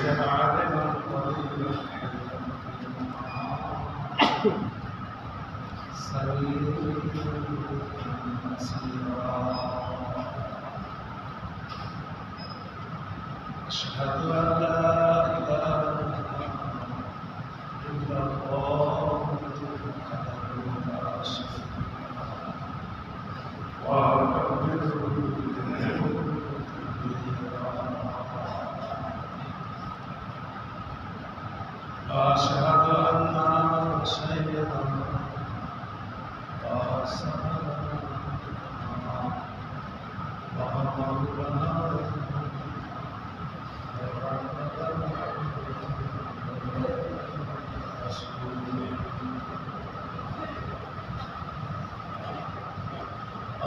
أشهد أن لا إله إلا الله وحده لا شريك له وأشهد أن سيدنا وسيدنا ومولانا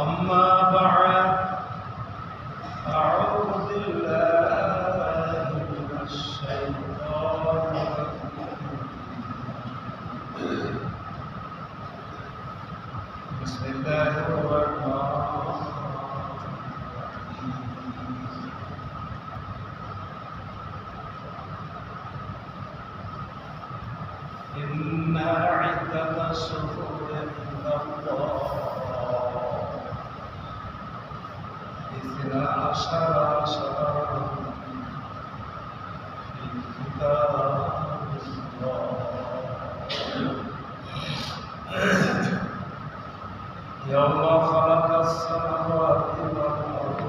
أما بعد أعوذ بالله من الشيطان الرجيم بسم الله الرحمن الرحيم إن عدة الشهور عند الله 12 شهرا في كتاب الله يوم خلق السماوات والأرض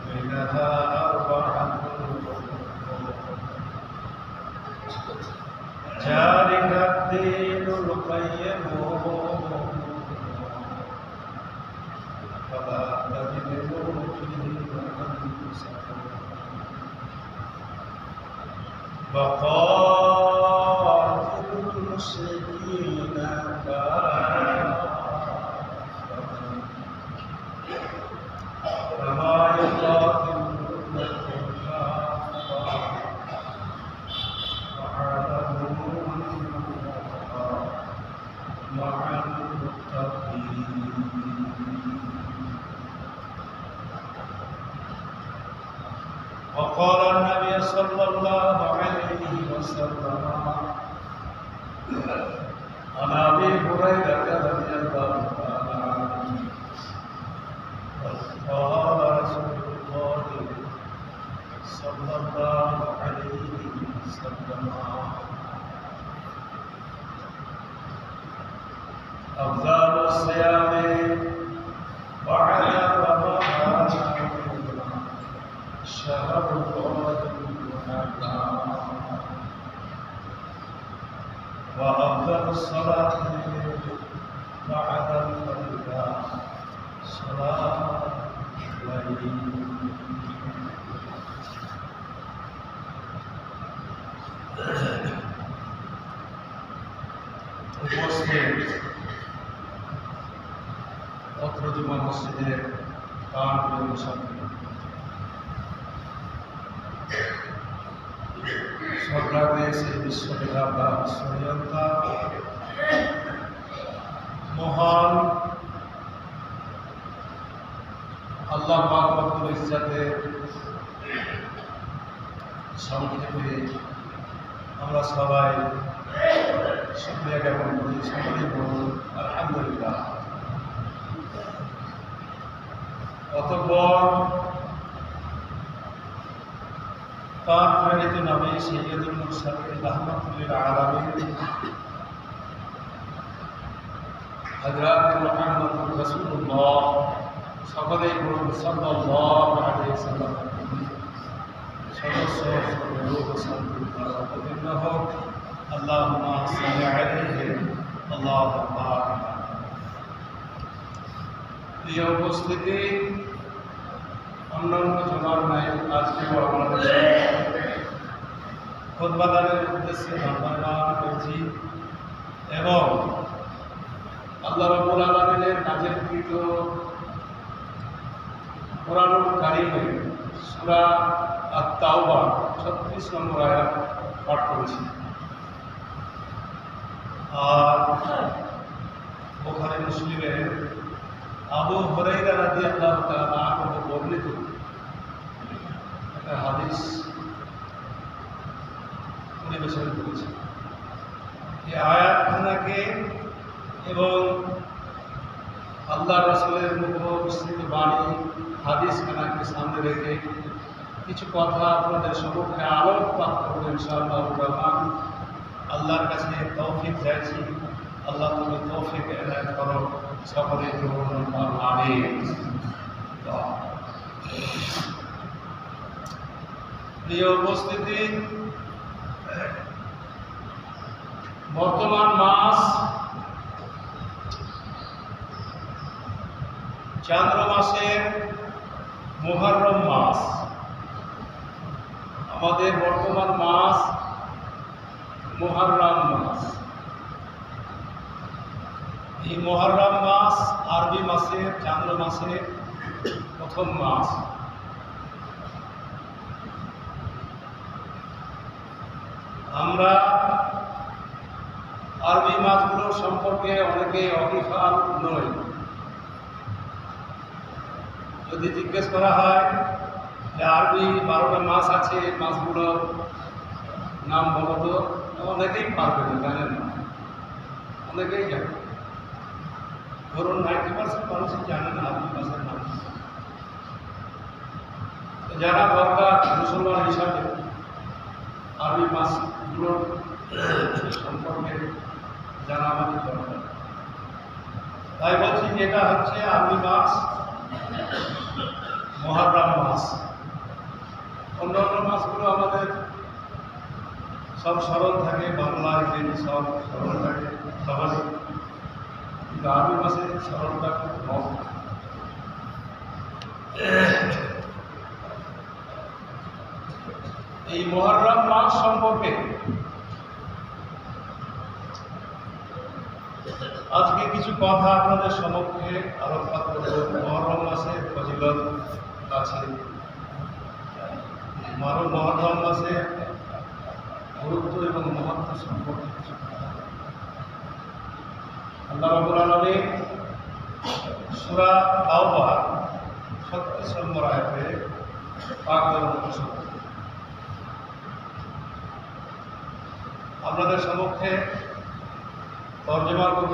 منها 4 ذلك الدين القيم فلا تظلموا فيهن أنفسكم وقاتلوا المشركين كافة كما يقاتلونكم كافة واعلموا أن الله مع المتقين. وقال النبي صلى الله عليه وسلم عن أبي هريرة رضي الله تعالى عنه قال رسول الله صلى الله عليه وسلم أفضل الصيام بعد رمضان شهر الله المحرم وأفضل الصلاة بعد الفجر صلاة الليل. উপস্থিত অত্র জুমা মসজিদের প্রাণপ্রিয় মুসল্লি সরকার দিয়েছে বিশ্ববিদ্যালয় বিশ্ববিদ্যালয়তা মহান আল্লাহ পাক রব্বুল ইজ্জাতের সংক্ষেপে আমরা সবাই শুকরিয়া জ্ঞাপন করি। সকলেই বলুন আলহামদুলিল্লাহ। অতঃপর তার প্রেরিত নবী সাইয়্যিদুল মুরসালিন রাহমাতুল লিল আলামিন হযরত মুহাম্মদুর রাসূলুল্লাহ সকলেই বলুন সাল্লাল্লাহু আলাইহি ওয়াসাল্লাম সদস্য রূহ শান্তি অবতীর্ণ হোক। আল্লাহুম্মা সাল্লি আলাইহি আল্লাহুম্মা প্রিয় উপস্থিতি, অন্যান্য জমার নাই আজকেও আমাদের খুতবাদানের উদ্দেশ্যে ধন্যবাদ করছি এবং আল্লাহ রাব্বুল আলামিনের নাযিলকৃত কোরআনুল কারীমে সূরা আত-তাওবা 36 নম্বর আয়াত পাঠ করেছি। আর বুখারী মুসলিমের আবু হুরায়রা রাদিয়াল্লাহু তাআলা আনহু বর্ণিত একটা হাদিস পরিবেশন করেছে। এই আয়াতখানাকে এবং আল্লাহ রাসূলের মুখবিসৃত বাণী হাদিসখানাকে সামনে রেখে কিছু কথা আপনাদের সম্মুখে আলোকপাত করবো ইনশাআল্লাহ রহমান। আল্লাহর কাছে তৌফিক চাইছি, আল্লাহ তুমি তৌফিক এনায়েত করো, সকলে আমিন। প্রিয় উপস্থিতি, বর্তমান মাস চান্দ্র মাসের মুহররম মাস। আমাদের বর্তমান মাস মুহররম মাস। এই মুহররম মাস আরবি মাসের চান্দ্র মাসের প্রথম মাস। আমরা আরবি মাসগুলো সম্পর্কে অনেকে অকিফাল নই। যদি জিজ্ঞেস করা হয় যে আরবি 12টা মাস আছে, মাসগুলোর নাম বলো তো, অনেকেই পারবে না, জানেন না, অনেকেই জানে। ধরুন 90% মানুষই জানেন আরবি মাসের নাম। যারা দরকার মুসলমান হিসাবে আরবি মাসগুলোর সম্পর্কে জানা আমাদের দরকার। তাই বলছি যেটা হচ্ছে আরবি মাস মুহররম মাস। অন্যান্য মাসগুলো আমাদের সব স্মরণ থাকে, বাংলা ইংরেজি সব স্মরণ থাকে সবারই, কিন্তু আরবি মাসের স্মরণটা খুব কম। এই মুহররম মাস সম্পর্কে আজকে কিছু কথা আপনাদের সম্মুখে আলোকপাত করব। মুহররম মাসের ফজিলত আছে, মুহররম মাসের গুরুত্ব এবং মহত্ব সম্পর্কে কিছু কথা। আল্লাহ রাব্বুল আলামিন সূরা তাওবা 36 নম্বর আয়াতে পাক ঘোষণা আপনাদের সম্মুখে তর্জমা করব,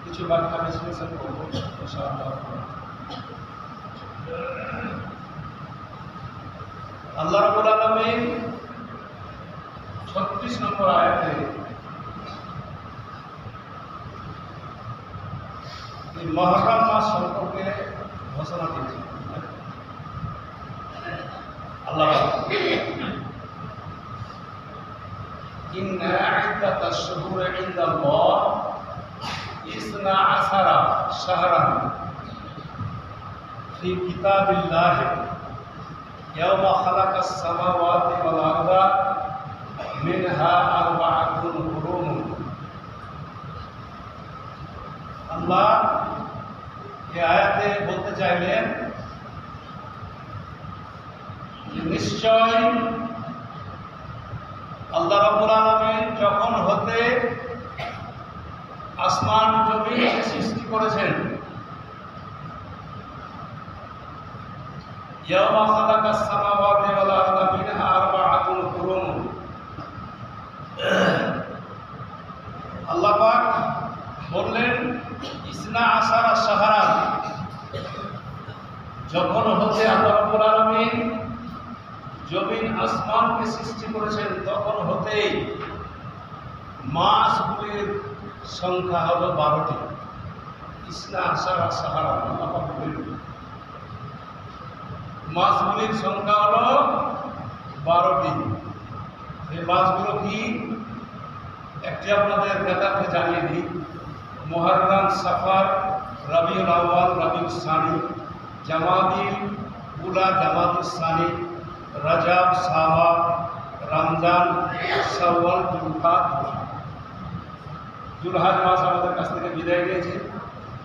কিছু ব্যাখ্যা বিশ্লেষণ করব ইনশাআল্লাহ। আল্লাহ রাব্বুল আলামিন 36 নম্বর আয়াতে এই মুহররম মাস সম্পর্কে ঘোষণা দিয়েছেন। আল্লাহ إن عدة الشهور عند الله 12 شهرا في كتاب الله يوم خلق السماوات والأرض منها 4 حرم। আল্লাহ এই আয়াতে বলতে চাইলেন যে নিশ্চয় আল্লাহ রাব্বুল আলামিন যখন হতে আসমান জমিন সৃষ্টি করেছেন, ইয়াওমা খালাকাস সামাওয়াতি ওয়াল আরদা মিনহা 4 হুরুম। আল্লাহ পাক বললেন 12 শাহরান, যখন হতে আল্লাহ রাব্বুল আলামিন জমিন আসমানকে সৃষ্টি করেছেন তখন হতেই মাসগুলির সংখ্যা হলো 12টি। 12 শাহরান মাসগুলির সংখ্যা হলো 12টি। এই মাসগুলো কি একটি আপনাদের নেতাকে জানিয়ে দিই। মুহররম, সফর, রবিউল আউয়াল, রবিউল সানি, জামাদিল উলা, জামাদুস সানি, রজব, শাবান, রমজান, শাওয়াল, জুলহাজ। জুলহাজ মাস আমাদের কাছ থেকে বিদায় নিয়েছে।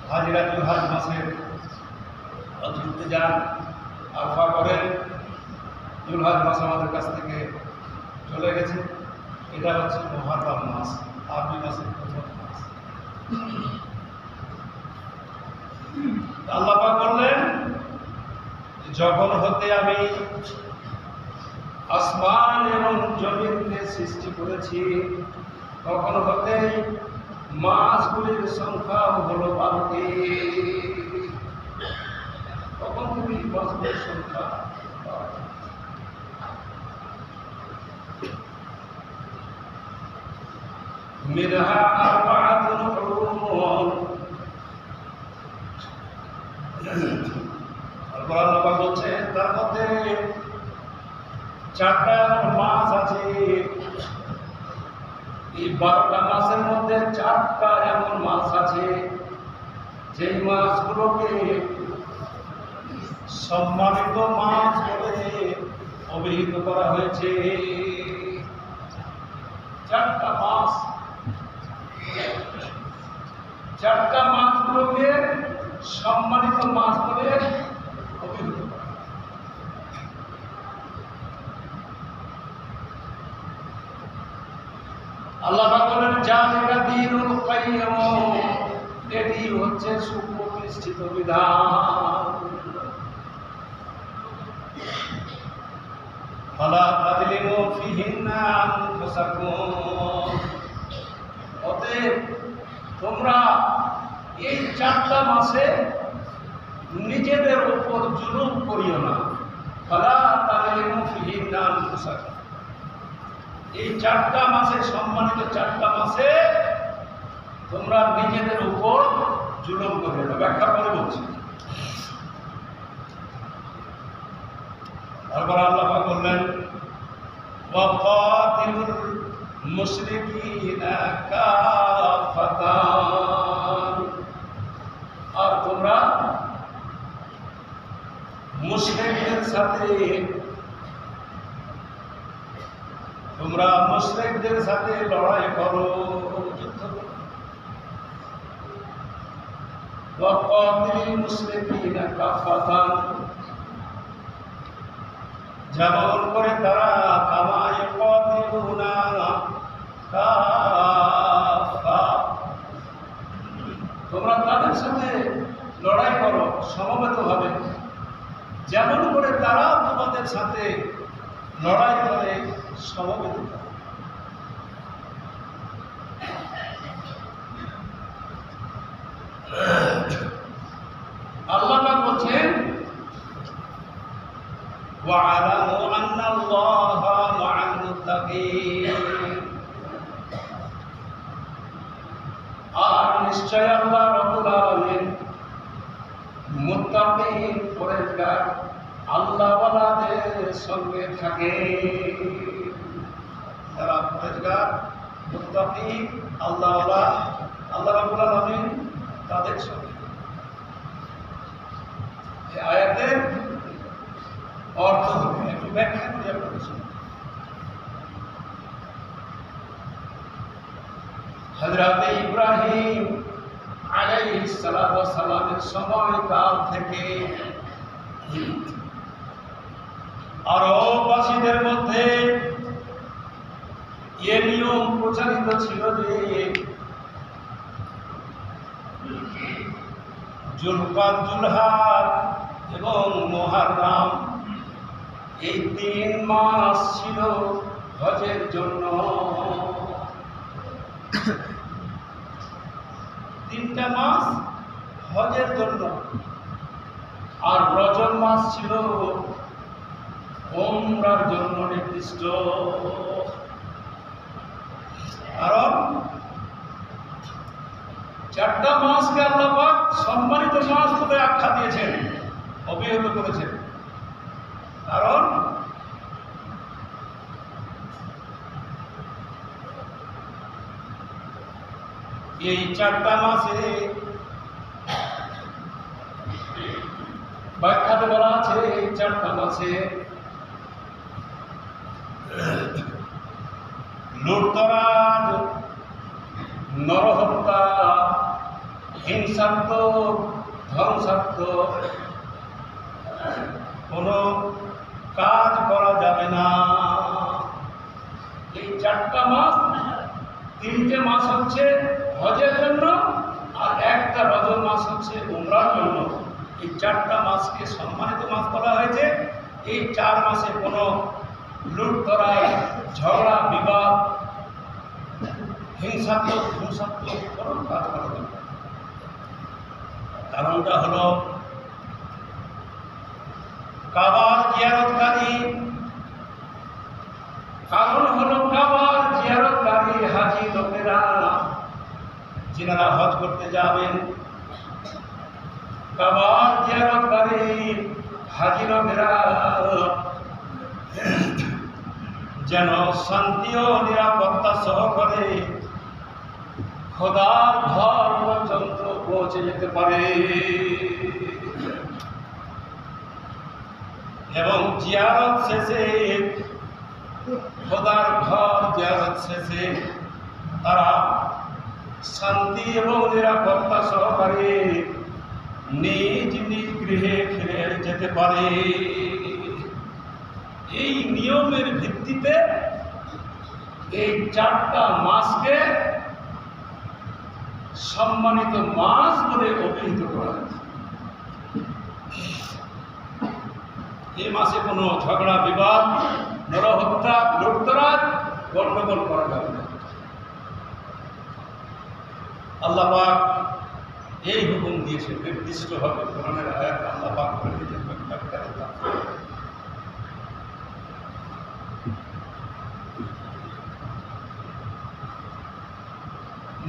হাজিরা জুলহাজ মাসে ঘুরতে যান, আরফা করেন। জুলহাজ মাস আমাদের কাছ থেকে চলে গেছে। এটা হচ্ছে মুহররম মাস, আরবি মাসের প্রথম মাস। আল্লাহ পাক বললেন যখন হতে আমি আসমান এবং জমিনকে সৃষ্টি করেছি তখন হতে মাসগুলির সংখ্যা হলো 12টি। তখন তুমি মাসগুলির সংখ্যা মিনহা আরবাআতুন হুরুম। আল্লাহ বলছে তার মধ্যে 4টা মাস আছে। এই 12টা মাসের মধ্যে 4টা এমন মাস আছে যেই মাসগুলোকে সম্মানিত মাস বলে অভিহিত করা হয়েছে। 4টা মাস, 4টা মাসগুলোকে সম্মানিত মাস বলে অভিহিত করা। আল্লাহ বলেন জালিকা দীনুল কাইয়্যিম, এটি হচ্ছে সুপ্রতিষ্ঠিত বিধান। ফালা তাযলিমু ফীহিন্না আনফুসাকুম, অতএব তোমরা এই 4টা মাসে নিজেদের উপর জুলুম করিও না। ফালা তাযলিমু ফীহিন্না আনফুসাকুম, এই 4টা মাসে, সম্মানিত 4টা মাসে তোমরা নিজেদের উপর জুলুম করবে না। ব্যাখ্যা করে বলছি। তারপর আল্লাহ পাক বললেন ওয়াকাতিলুল মুশরিকিনা কাফাতান, আর তোমরা মুশরিকদের সাথে লড়াই করো, যুদ্ধ করো। ওয়াকাতিলুল মুশরিকিনা কাফাতান, যেমন করে তারা কামা ইয়াকাতিলুনা কাফা, তোমরা তাদের সাথে লড়াই করো সমবেতভাবে, যেমন করে তারা তোমাদের সাথে লড়াই করে সমবেত। আল্লাহ পাক বলছেন ওয়া'লামু আন্নাল্লাহা মা'আল মুত্তাকিন, আর নিশ্চয় আল্লাহ রাব্বুল আলামিন মুত্তাকিন পরহেজগার আল্লাহওয়ালাদের সঙ্গে থাকে। যারা পরহেজগার মুত্তাকিন আল্লাহওয়ালা, আল্লাহ রাব্বুল আলামিন তাদের সঙ্গে। এই আয়াতের অর্থ হবে, একটু ব্যাখ্যা করে আপনাদের শুনুন। হযরত ইব্রাহিম আলাইহিস সালাতু ওয়াস সালামের সময়কাল থেকে আরববাসীদের মধ্যে এ নিয়ম প্রচারিত ছিল যে জুলকাদ, জুলহাজ এবং মুহররম, এই 3 মাস ছিল হজের জন্য। 3টা মাস হজের জন্য, আর রজব মাস ছিল উমরার জন্য নির্দিষ্ট। কারণ 4টা মাসকে আল্লাহ পাক সম্মানিত মাস বলে আখ্যা দিয়েছেন, অভিহিত করেছেন। কারণ এই 4টা মাসে ব্যাখ্যাতে বলা আছে, এই 4টা মাসে লুটতরাজ, নরহত্যা, হিংসাত্মক, ধ্বংসাত্মক কোনো কাজ করা যাবে না। এই 4টা মাস, 3টে মাস হচ্ছে হজের জন্য, আর একটা রজব মাস হচ্ছে উমরার জন্য। এই চারটা মাসকে সম্মানিত মাস বলা হয়েছে। এই 4 মাসে কোনো লুটতরাই, ঝগড়া বিবাদ, হিংসাত্মক কোনো কাজ করা যাবে না। কারণটা হলো কাবার জিয়ারতকারী, হাজি লোকেরা যিনারা হজ করতে যাবেন, কাবার জিয়ারতকারী হাজি লোকেরা যেন শান্তি ও নিরাপত্তা সহকারে খোদার ঘর পর্যন্ত পৌঁছে যেতে পারে এবং জিয়ারত শেষে, খোদার ঘর জিয়ারত শেষে তারা শান্তি এবং নিরাপত্তা সহকারে নিজ নিজ গৃহে ফিরে যেতে পারে। এই নিয়মের ভিত্তিতে এই 4টা মাসকে সম্মানিত মাস বলে অভিহিত করা হয়েছে। এই মাসে কোনো ঝগড়া বিবাদ, নরহত্যা, লুটতরাজ, গণ্ডগোল করা যাবে না। আল্লাহ পাক এই হুকুম দিয়েছে নির্দিষ্টভাবে কোরআনের আয়াত আল্লাহ পাক করে দিয়েছেন।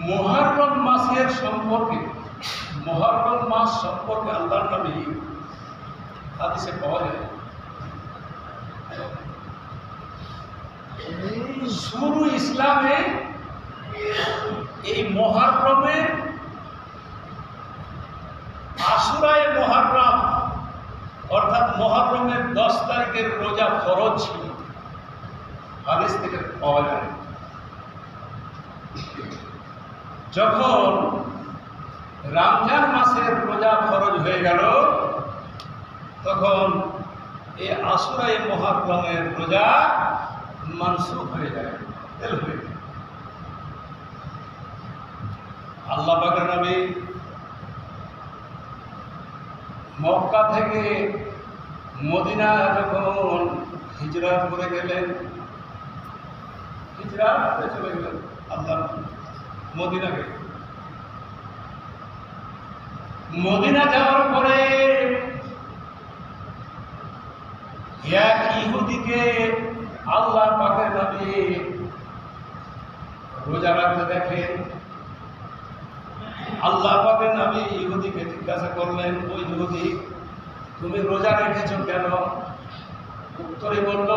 মুহররম মাসের সম্পর্কে, মুহররম মাস সম্পর্কে আল্লাহর নবী হাদিসে পাওয়া যায়, শুরু ইসলামে এই মুহররমের আশুরায়ে মুহররম অর্থাৎ মুহররমের 10 তারিখের রোজা ফরজ ছিল, হাদিস থেকে পাওয়া যায়। যখন রমজান মাসের রোজা ফরজ হয়ে গেল, তখন এই আশুরায়ে মুহররমের রোজা মানসুখ হয়ে যায়, তেল হয়ে যায়। আল্লাহ পাকের নবী মক্কা থেকে মদিনা যখন হিজরত করে গেলেন, হিজরত করে চলে গেলেন আল্লাহ মদিনাকে। মদিনা যাওয়ার পরে এক ইহুদিকে আল্লাহ পাকের নবী রোজা রাখতে দেখেন। আল্লাহ পাকের নবী ইহুদিকে জিজ্ঞাসা করলেন, ওই ইহুদি তুমি রোজা রেখেছ কেন? উত্তরে বলল,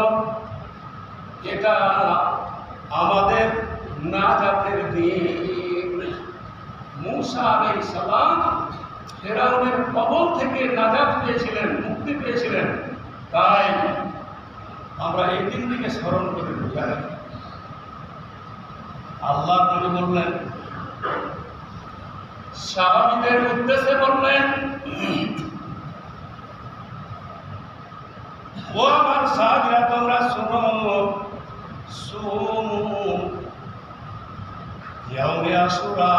এটা আমাদের নাজাতের দিন। মূসা আলাইহিস সালাম ফেরাউনের কবল থেকে নাজাত পেয়েছিলেন, মুক্তি পেয়েছিলেন, তাই আমরা এই দিনটিকে স্মরণ করে রোজা রাখি। আল্লাহ নবী বললেন, সাহাবীদের উদ্দেশ্যে বললেন, ও আমার সাহাবীরা তোমরা শোনো, সুমু ইয়াউমে আশুরা,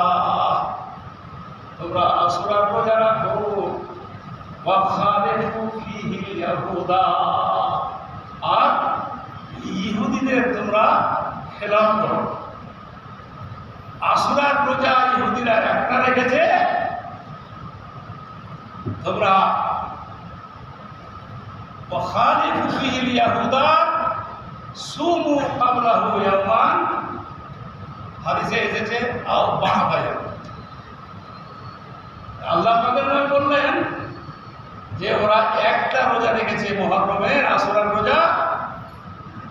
তোমরা আশুরার রোজা রাখো। ওয়া খালিফু ফীহি ইয়াহুদা, আর ইহুদিদের তোমরা খেলাফ করো। আশুরার রোজা ইহুদিরা একটা রেখেছে, তোমরা ওয়া খালিফু ফীহি ইয়াহুদা সুমু ক্বাবলাহু ইয়াওমান, হাদিসে এসেছে আও বা'দা ইয়াওম। আল্লাহ পাকের নবী বললেন যে ওরা একটা রোজা রেখেছে মুহররমের আশুরার রোজা,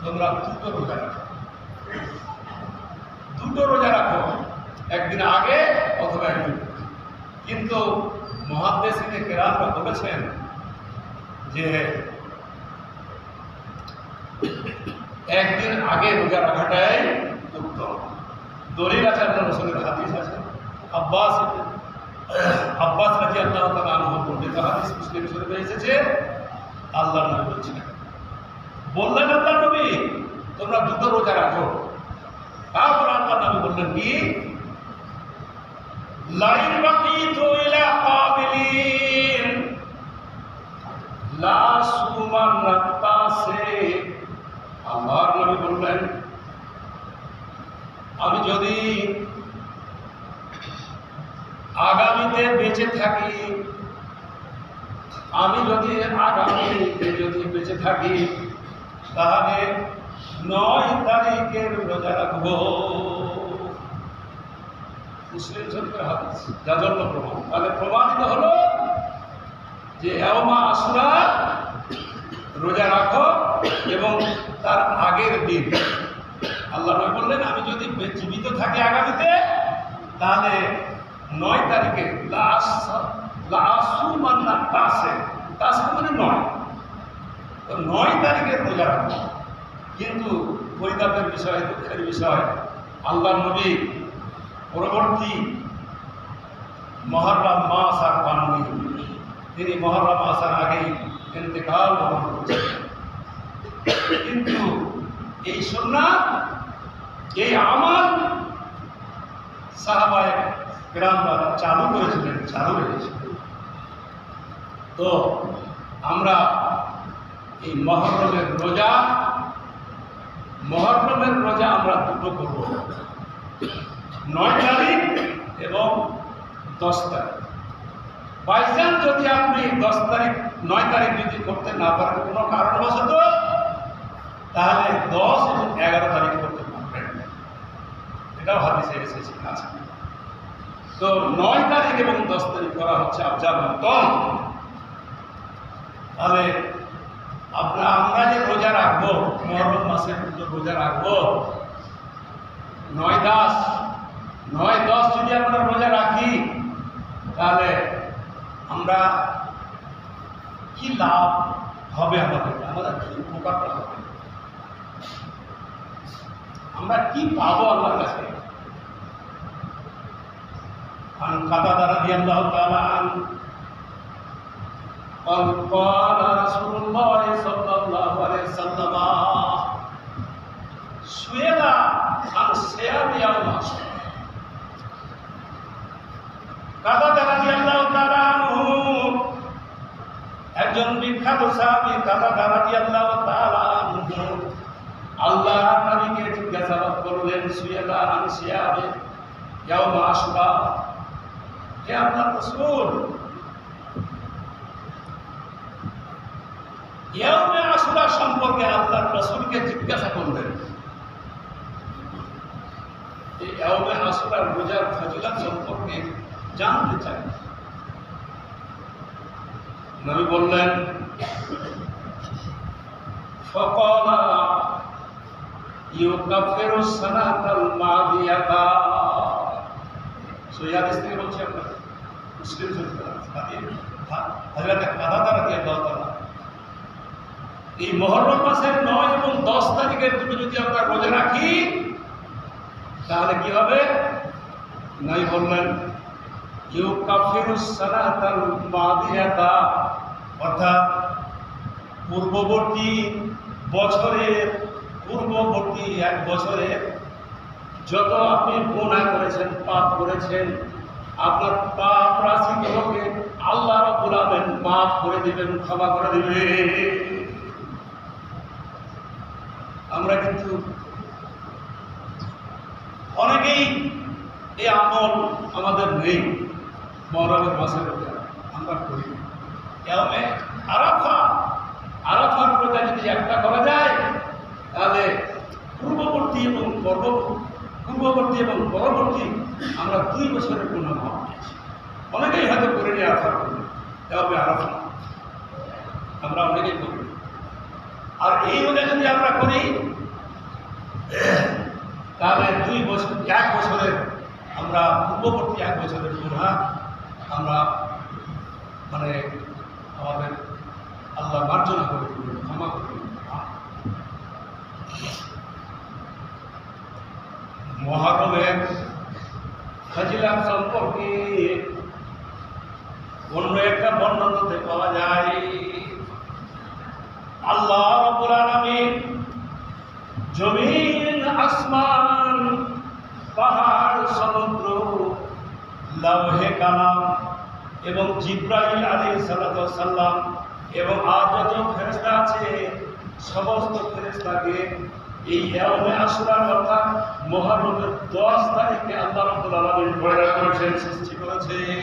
তোমরা দুটো রোজা রাখো, দুটো রোজা রাখো, একদিন আগে অথবা একদিন। কিন্তু মুহাদ্দিসিনে কেরামরা বলেছেন যে একদিন আগে রোজা রাখাটাই উত্তম। দলিল আছে, আল্লাহ রাসূলের হাদিস আছে, আব্বাস রাদিয়াল্লাহু তাআলা আনহু বর্ণিত হাদিস মুসলিম শরীফে এসেছে। আল্লাহর নবী বলছিলেন, বললেন আল্লাহর নবী তোমরা দুটো রোজা রাখো। তারপর আল্লাহর নবী বললেন কি, লাইন বাকিতু ইলা কাবিলিন, লা সুমান্না তাসে, আমার নবী বললেন আমি যদি আগামীতে বেঁচে থাকি, আমি যদি আগামীতে বেঁচে থাকি, তাহলে 9 তারিখের রোজা রাখবো। মুসলিম শরীফের হাদিস, যাজন্য প্রমাণ। তাহলে প্রমাণিত হলো যে ইয়াউমা আশুরা রোজা রাখো এবং তার আগের দিন। আল্লাহ নবী বললেন আমি যদি জীবিত থাকি আগামীতে, তাহলে 9 তারিখে লাসুমান্না তাসে, তাসে মানে 9, তো 9 তারিখের রোজা রাখবো। কিন্তু পরিতাপের বিষয়, দুঃখের বিষয়, আল্লাহ নবী পরবর্তী মুহররম মাস আর পাননি। তিনি মুহররম মাসের আগেই ইন্তেকাল করেছেন। কিন্তু এই সুন্নাত, এই আমল সাহাবায়ে কেরামরা চালু করেছিলেন, চালু রেখেছিলেন। তো আমরা এই মুহররমের রোজা আমরা দুটো করব, 9 তারিখ এবং 10 তারিখ। বাইচান্স যদি আপনি 10 তারিখ 9 তারিখ যদি করতে না পারেন কোনো কারণবশত, তাহলে 10 এবং 11 তারিখ করতে পারবেন, এটাও হাদিসে এসেছে। আছে তো 9 তারিখ এবং 10 তারিখ করা হচ্ছে আফজাল উত্তম। তাহলে আমরা যে রোজা রাখবো, মুহররম মাসের রোজা রাখবো 9-10 যদি আমরা রোজা রাখি, তাহলে আমরা কি লাভ হবে, আমাদের কি উপকারটা হবে, আমরা কি পাবো আল্লাহর কাছে। عن قتادة رضي الله تعالى عنه قال قال رسول الله صلى الله عليه وسلم سئل عن صيام يوم عاشوراء। কাতাদা রাদিয়াল্লাহু তাআলা আনহু একজন বিখ্যাত সাহাবী, কাতাদা রাদিয়াল্লাহু তাআলা আনহু আল্লাহর নবীকে জিজ্ঞাসাবাদ করলেন, সুয়েলা আন সিয়ামে ইয়াউম আশুরা, হে আল্লাহর রাসূল, ইয়াউমে আশুরা সম্পর্কে আল্লাহর রাসূলকে জিজ্ঞাসা করলেন। এই ইয়াউমে আশুরার রোজার ফজিলত সম্পর্কে জানতে চাই। নবী বললেন, ফাকালা ইউকাফিরু সানাতাল মাদিয়াতা। সহিহ হাদিস থেকে বলছি, আপনারা মুসলিম শরীফের হাদিস, হযরত কাতাদা রাদিয়াল্লাহু তাআলা। এই মুহররম মাসের 9 এবং 10 তারিখের দিকে যদি আমরা রোজা রাখি, তাহলে কি হবে? নবী বললেন ইউকাফিরু সানাতাল মাদিয়াতা, অর্থাৎ পূর্ববর্তী এক বছরের যত আপনি গুনাহ করেছেন, পাপ করেছেন, আপনার পাপ রাশিগুলোকে আল্লাহ রাব্বুল আলামিন মাফ করে দিবেন, ক্ষমা করে দিবেন। আমরা কিন্তু অনেকেই এই আমল আমাদের নেই। মুহররমের মাসের রোজা আমরা করি। ইয়াউমে আরাফার রোজা যদি একটা করা যায়, তাহলে পূর্ববর্তী এবং পরবর্তী আমরা 2 বছরের গুনাহ মাফ পেয়েছি। অনেকেই হয়তো করে নিয়ে আরাফার রোজা, ইয়াউমে আরাফা আমরা অনেকেই করি। আর এই রোজা যদি আমরা করি, তাহলে 1 বছরের আমরা পূর্ববর্তী 1 বছরের গুনাহ আমরা আমাদের আল্লাহ মার্জনা করে দিবেন, ক্ষমা করে দিবেন। মুহররমের ফজিলত সম্পর্কে অন্য একটা বর্ণনাতে পাওয়া যায়, আল্লাহ রাব্বুল আলামিন জমিন, আসমান, পাহাড়, সমুদ্র, লৌহে কালাম এবং জিবরাইল আলাইহিস সালাম এবং আর যত ফেরেশতা আছে সমস্ত ফেরেশতাকে এই ইয়াউমে আশুরার অর্থাৎ মুহররমের 10 তারিখে আল্লাহ রাব্বুল আলামিন পয়দা করেছেন, সৃষ্টি করেছেন।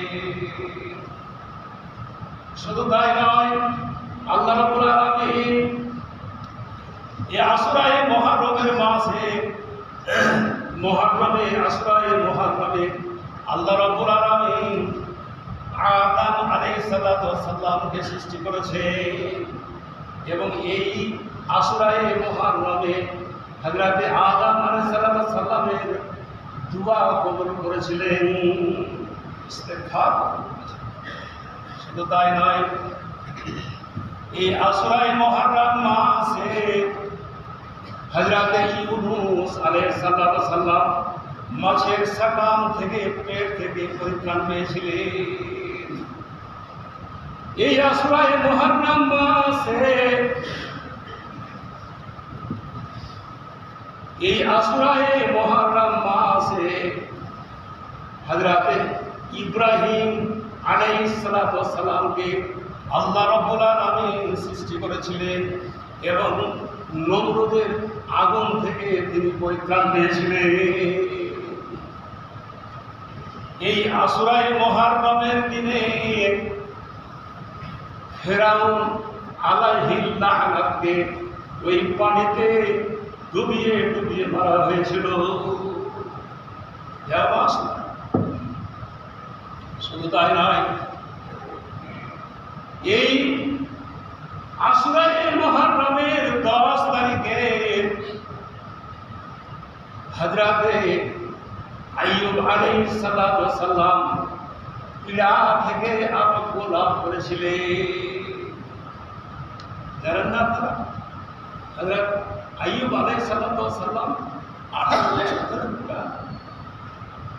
শুধু তাই নয়, আল্লাহ রাব্বুল আলামিন এই আশুরায়ে মুহররমের মাসে আশুরায়ে মুহররমে আল্লাহ রাব্বুল আলামিন আদম আলাইহিস সালাতু ওয়াস সালামকে সৃষ্টি করেছে এবং এই আশুরায়ে মুহররমে হযরত আদম আলাইহিস সালাতু ওয়াস সালামের দুআ কবুল করেছিলেন, ইস্তেগফার। শুধু তাই নয়, এই আশুরায়ে মুহররম মাসে হযরত ইউনূস আলাইহিস সালাতু ওয়াস সালাম মাছের সাকাম থেকে পেট থেকে পরিত্রাণ পেয়েছিলেন। এই আশুরায়ে মুহররম মাসে হযরত ইব্রাহিম আলাইহিস সালাতু ওয়াস সালামকে আল্লাহ রাব্বুল আলামিন সৃষ্টি করেছিলেন এবং নমরুদের আগুন থেকে তিনি পরিত্রাণ পেয়েছিলেন। এই আশুরায়ে মুহররমের দিনে ফিরআউন আলাইহিল লাআনাতকে ওই পানিতে ডুবিয়ে ডুবিয়ে মারা হয়েছিল। শুধু তাই নয়, এই আশুরায়ে মুহররমের 10 তারিখে হযরত আইয়ুব আলাইহিস সালাতু ওয়াস সালাম পীড়া থেকে আরোগ্য লাভ করেছিলেন। জানেন না আপনারা, হযরত আইয়ুব আলাইহিস সালাতু ওয়াস সালাম 18 বছর ধরে পীড়া,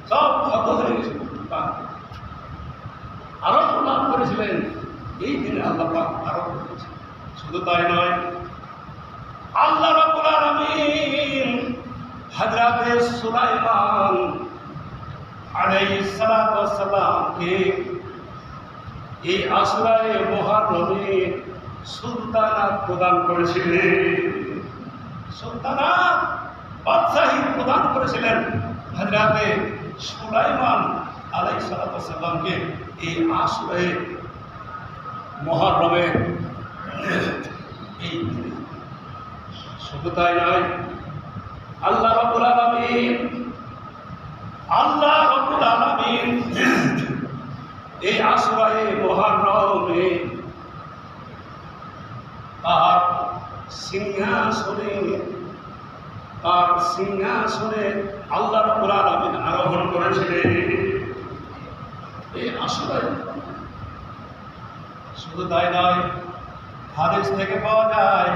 সব খত হয়ে গেছিল, আরোগ্য লাভ করেছিলেন। এই দিনে আল্লাহ পাক আরোগ্য করেছেন। শুধু তাই নয়, আল্লাহ রাব্বুল আলামিন হযরত সুলাইমান আলাইহিস সালাতু ওয়াস সালামকে এই আশুরায়ে মুহররমে সুলতানাত প্রদান করেছিলেন। সুলতানাত বাদশাহী প্রদান করেছিলেন হযরত সুলাইমান আলাইহিস সালাতু ওয়াস সালামকে এই আশুরায়ে মুহররমে এই দিনে। শুধু তাই নয়, আল্লাহ রাব্বুল আলামিন এই আশুরায়ে মুহররমে তার সিংহাসনে আল্লাহ রাব্বুল আলামিন আরোহণ করেছিলেন এই আশুরায়ে। শুধু তাই নয়, হাদিস থেকে পাওয়া যায়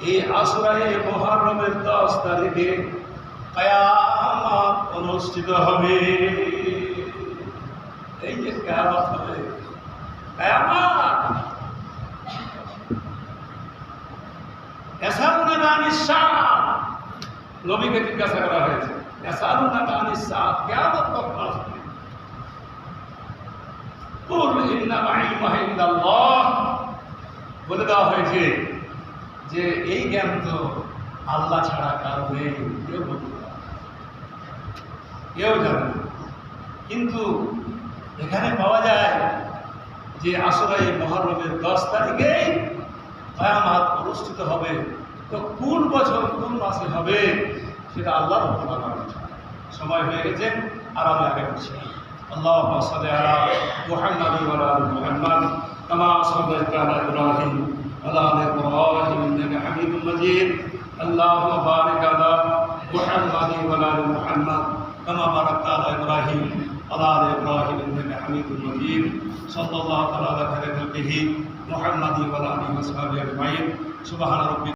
এই আশুরায়ে মুহররমের 10 তারিখে কিয়ামত অনুষ্ঠিত হবে। এই যে কিয়ামত হবে, কিয়ামত ইয়াসালুনাকা আনিস সাআত, নবীকে জিজ্ঞাসা করা হয়েছে ইয়াসালুনাকা আনিস সাআত, কিয়ামত কখন আসবে? কুল ইন্নামা ইলমুহা ইনদাল্লাহ, বলে দেওয়া হয়েছে যে এই জ্ঞান তো আল্লাহ ছাড়া কারো নেই, কেউ বলতে পারে, কেউ জানে না। কিন্তু এখানে পাওয়া যায় যে আশুরায়ে মুহররমের 10 তারিখে কিয়ামত অনুষ্ঠিত হবে। তো কোন বছর কোন মাসে হবে সেটা আল্লাহ রাব্বুল আলামিন জানেন। সময় হয়ে গেছে, আর আমরা আগে বলছি আল্লাহুম্মা সাল্লি আলা মুহাম্মাদ ওয়া আলা আলি মুহাম্মাদ কামা সাল্লাইতা আলা ইব্রাহিম ওয়া আলা আলি ইব্রাহিম ইন্নাকা হামিদুম মাজিদ। আল্লাহুম্মা বারিক আলা মুহাম্মাদ ওয়া আলা আলি মুহাম্মাদ কামা বারাকতা আলা ইব্রাহিম ওয়া আলা আলি ইব্রাহিম ইন্নাকা হামিদুম মাজিদ। সাল্লাল্লাহু তাআলা আলা খায়রি খালকিহি মুহাম্মাদ ওয়া আলা আলিহি ওয়া সাহবিহি আজমাইন। সুবহান রাব্বিকা